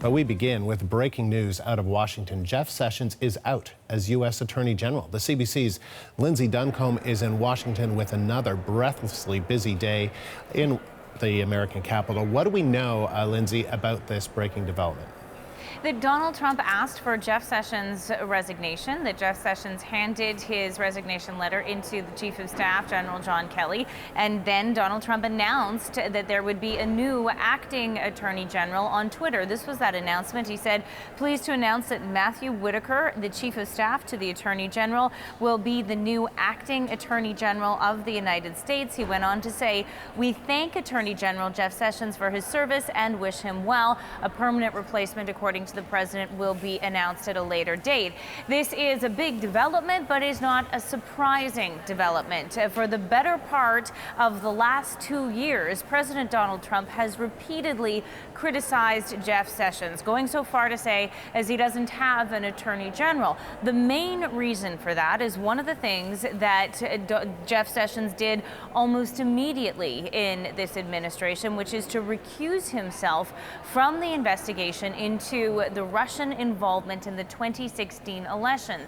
But we begin with breaking news out of Washington. Jeff Sessions is out as U.S. Attorney General. The CBC's Lindsay Duncombe is in Washington with another breathlessly busy day in the American capital. What do we know, Lindsay, about this breaking development? That Donald Trump asked for Jeff Sessions' resignation, that Jeff Sessions handed his resignation letter into the Chief of Staff, General John Kelly, and then Donald Trump announced that there would be a new acting Attorney General on Twitter. This was that announcement. He said, pleased to announce that Matthew Whitaker, the Chief of Staff to the Attorney General, will be the new acting Attorney General of the United States. He went on to say, we thank Attorney General Jeff Sessions for his service and wish him well. A permanent replacement, according to the president, will be announced at a later date. This is a big development, but is not a surprising development. For the better part of the last 2 years, President Donald Trump has repeatedly criticized Jeff Sessions, going so far to say as he doesn't have an attorney general. The main reason for that is one of the things that Jeff Sessions did almost immediately in this administration, which is to recuse himself from the investigation into the Russian involvement in the 2016 elections.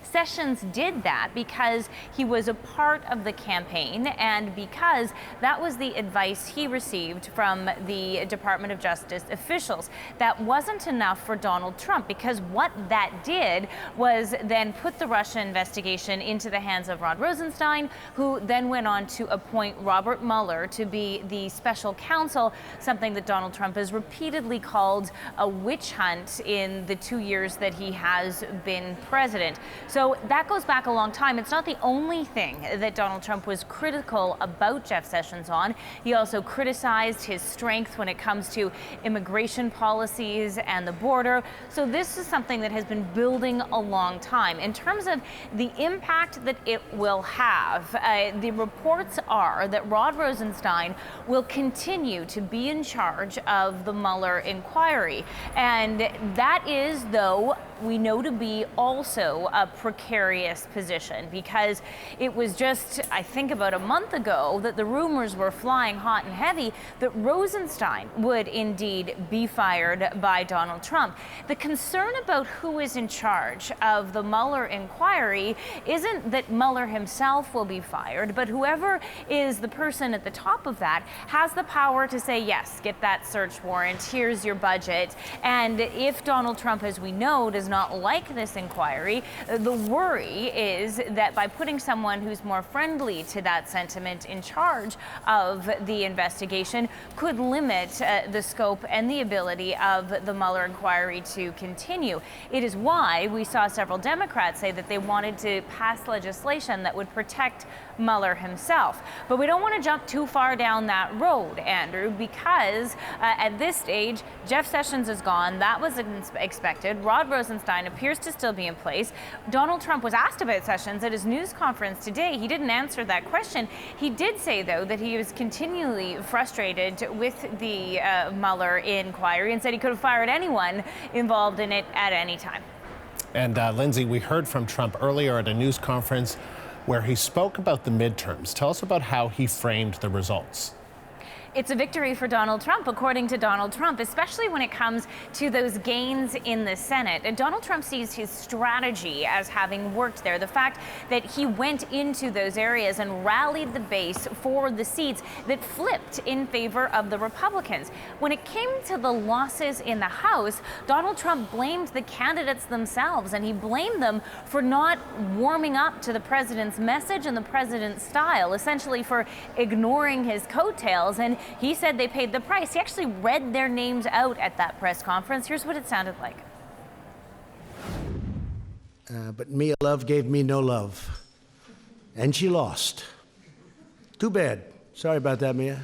Sessions did that because he was a part of the campaign and because that was the advice he received from the Department of Justice officials. That wasn't enough for Donald Trump, because what that did was then put the Russia investigation into the hands of Rod Rosenstein, who then went on to appoint Robert Mueller to be the special counsel, something that Donald Trump has repeatedly called a witch hunt in the 2 years that he has been president. So that goes back a long time. It's not the only thing that Donald Trump was critical about Jeff Sessions on. He also criticized his strength when it comes to immigration policies and the border. So this is something that has been building a long time. In terms of the impact that it will have, the reports are that Rod Rosenstein will continue to be in charge of the Mueller inquiry. And that is, though, we know to be also a precarious position, because it was just, I think, about a month ago that the rumors were flying hot and heavy that Rosenstein would indeed be fired by Donald Trump. The concern about who is in charge of the Mueller inquiry isn't that Mueller himself will be fired, but whoever is the person at the top of that has the power to say, yes, get that search warrant, here's your budget. And if Donald Trump, as we know, does not like this inquiry, the worry is that by putting someone who's more friendly to that sentiment in charge of the investigation could limit the scope and the ability of the Mueller inquiry to continue. It is why we saw several Democrats say that they wanted to pass legislation that would protect Mueller himself. But we don't want to jump too far down that road, Andrew, because at this stage, Jeff Sessions is gone. That was expected. Rod Rosenstein appears to still be in place. Donald Trump was asked about Sessions at his news conference today. He didn't answer that question. He did say, though, that he was continually frustrated with the Mueller inquiry and said he could have fired anyone involved in it at any time. And Lindsay, we heard from Trump earlier at a news conference where he spoke about the midterms. Tell us about how he framed the results. It's a victory for Donald Trump, according to Donald Trump, especially when it comes to those gains in the Senate. And Donald Trump sees his strategy as having worked there. The fact that he went into those areas and rallied the base for the seats that flipped in favor of the Republicans. When it came to the losses in the House, Donald Trump blamed the candidates themselves, and he blamed them for not warming up to the president's message and the president's style, essentially for ignoring his coattails. And he said they paid the price. He actually read their names out at that press conference. Here's what it sounded like. But Mia Love gave me no love, and she lost. Too bad. Sorry about that, Mia.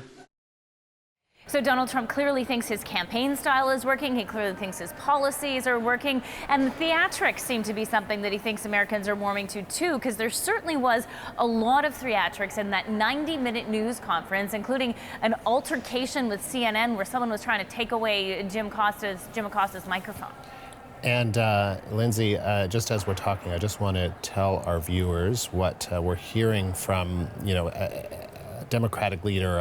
So Donald Trump clearly thinks his campaign style is working. He clearly thinks his policies are working. And the theatrics seem to be something that he thinks Americans are warming to, too, because there certainly was a lot of theatrics in that 90-minute news conference, including an altercation with CNN where someone was trying to take away Jim Acosta's microphone. And Lindsay, just as we're talking, I just want to tell our viewers what we're hearing from, Democratic leader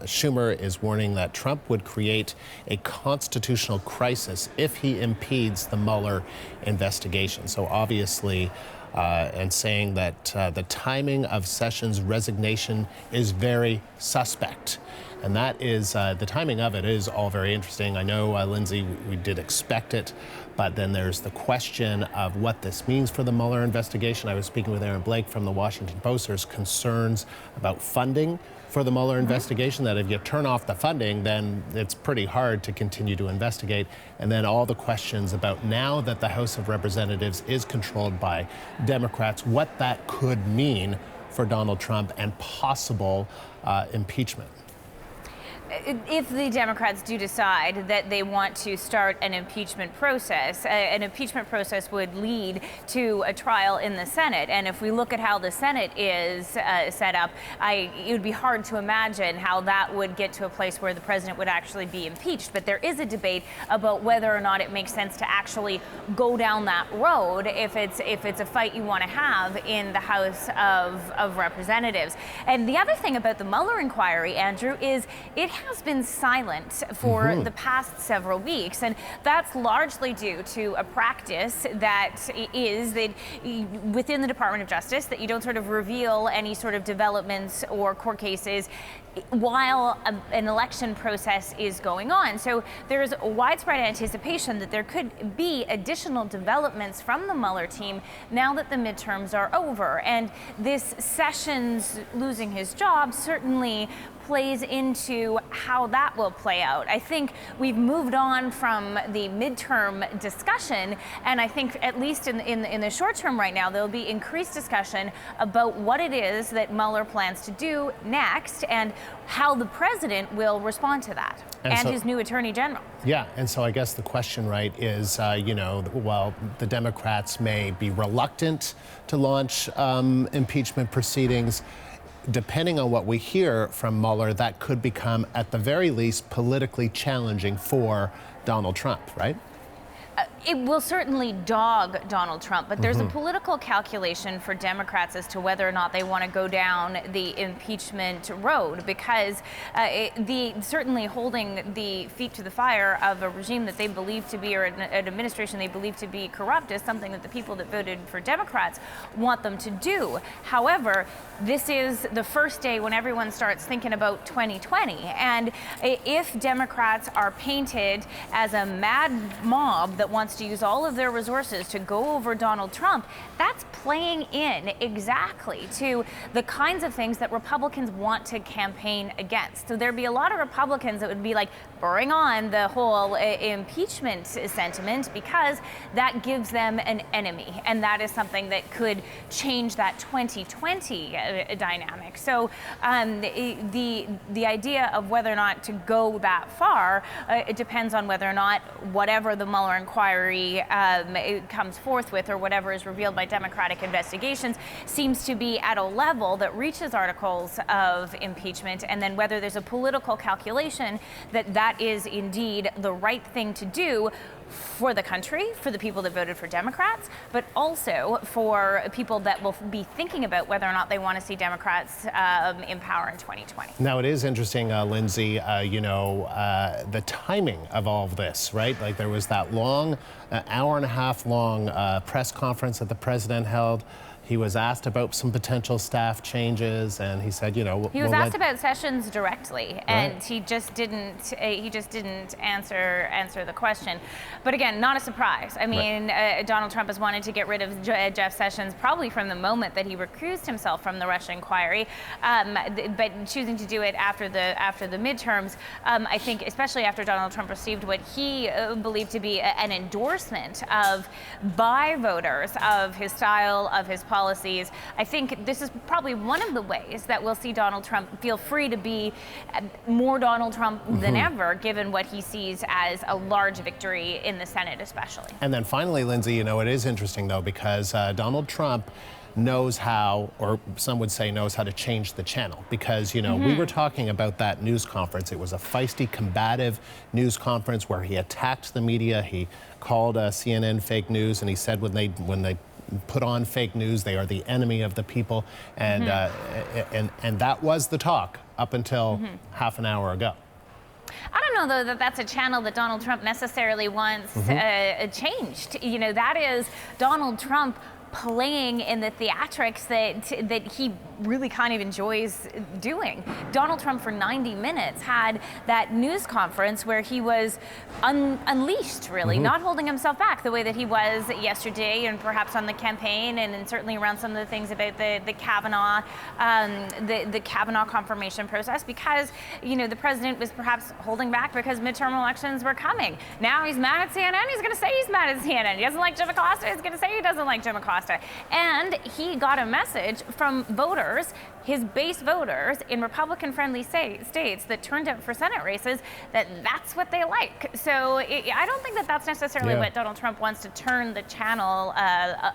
Schumer is warning that Trump would create a constitutional crisis if he impedes the Mueller investigation. So obviously, and saying that the timing of Sessions' resignation is very suspect. And that is, the timing of it is all very interesting. I know, Lindsay, we did expect it, but then there's the question of what this means for the Mueller investigation. I was speaking with Aaron Blake from the Washington Post. There's concerns about funding for the Mueller investigation, that if you turn off the funding, then it's pretty hard to continue to investigate. And then all the questions about, now that the House of Representatives is controlled by Democrats, what that could mean for Donald Trump and possible impeachment. If the Democrats do decide that they want to start an impeachment process would lead to a trial in the Senate. And if we look at how the Senate is set up, it would be hard to imagine how that would get to a place where the president would actually be impeached. But there is a debate about whether or not it makes sense to actually go down that road if it's a fight you want to have in the House of Representatives. And the other thing about the Mueller inquiry, Andrew, is it has been silent for the past several weeks, and that's largely due to a practice that is that within the Department of Justice, that you don't sort of reveal any sort of developments or court cases while an election process is going on. So there's widespread anticipation that there could be additional developments from the Mueller team now that the midterms are over. And this Sessions losing his job certainly plays into how that will play out. I think we've moved on from the midterm discussion, and I think at least in the short term right now, there'll be increased discussion about what it is that Mueller plans to do next and how the president will respond to that and his new attorney general. Yeah, and so I guess the question, right, is, while the Democrats may be reluctant to launch impeachment proceedings, depending on what we hear from Mueller, that could become, at the very least, politically challenging for Donald Trump, right? It will certainly dog Donald Trump, but there's a political calculation for Democrats as to whether or not they want to go down the impeachment road, because certainly holding the feet to the fire of a regime that they believe to be, or an administration they believe to be corrupt, is something that the people that voted for Democrats want them to do. However, this is the first day when everyone starts thinking about 2020, and if Democrats are painted as a mad mob that wants to use all of their resources to go over Donald Trump, that's playing in exactly to the kinds of things that Republicans want to campaign against. So there'd be a lot of Republicans that would be like, bring on the whole impeachment sentiment, because that gives them an enemy, and that is something that could change that 2020 dynamic. So the idea of whether or not to go that far, it depends on whether or not whatever the Mueller inquiry comes forth with, or whatever is revealed by Democratic investigations, seems to be at a level that reaches articles of impeachment, and then whether there's a political calculation that is indeed the right thing to do for the country, for the people that voted for Democrats, but also for people that will be thinking about whether or not they want to see Democrats in power in 2020. Now, it is interesting, Lindsay, the timing of all of this, right? Like, there was that long, hour and a half long press conference that the president held. He was asked about some potential staff changes, and he said, he was asked about Sessions directly, and he just didn't answer the question. But again, not a surprise. I mean, Donald Trump has wanted to get rid of Jeff Sessions probably from the moment that he recused himself from the Russia inquiry, but choosing to do it after the midterms, I think, especially after Donald Trump received what he believed to be an endorsement by voters of his style, of his policies. I think this is probably one of the ways that we'll see Donald Trump feel free to be more Donald Trump than ever, given what he sees as a large victory in the Senate especially. And then finally, Lindsay, it is interesting, though, because Donald Trump knows how, or some would say knows how to change the channel, because, we were talking about that news conference. It was a feisty, combative news conference where he attacked the media. He called CNN fake news, and he said when they put on fake news. They are the enemy of the people. And, and that was the talk up until half an hour ago. I don't know, though, that that's a channel that Donald Trump necessarily wants changed. You know, that is Donald Trump playing in the theatrics that he really kind of enjoys doing. Donald Trump for 90 minutes had that news conference where he was unleashed, really, not holding himself back the way that he was yesterday and perhaps on the campaign and certainly around some of the things about the Kavanaugh, the Kavanaugh confirmation process, because, you know, the president was perhaps holding back because midterm elections were coming. Now he's mad at CNN. He's going to say he's mad at CNN. He doesn't like Jim Acosta. He's going to say he doesn't like Jim Acosta. And he got a message from voters, his base voters in Republican-friendly states that turned out for Senate races, that's what they like. So I don't think that that's necessarily what Donald Trump wants to turn the channel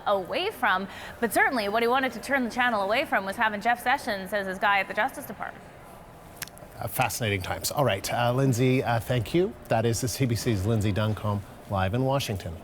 away from. But certainly what he wanted to turn the channel away from was having Jeff Sessions as his guy at the Justice Department. Fascinating times. All right, Lindsay, thank you. That is the CBC's Lindsay Duncombe live in Washington.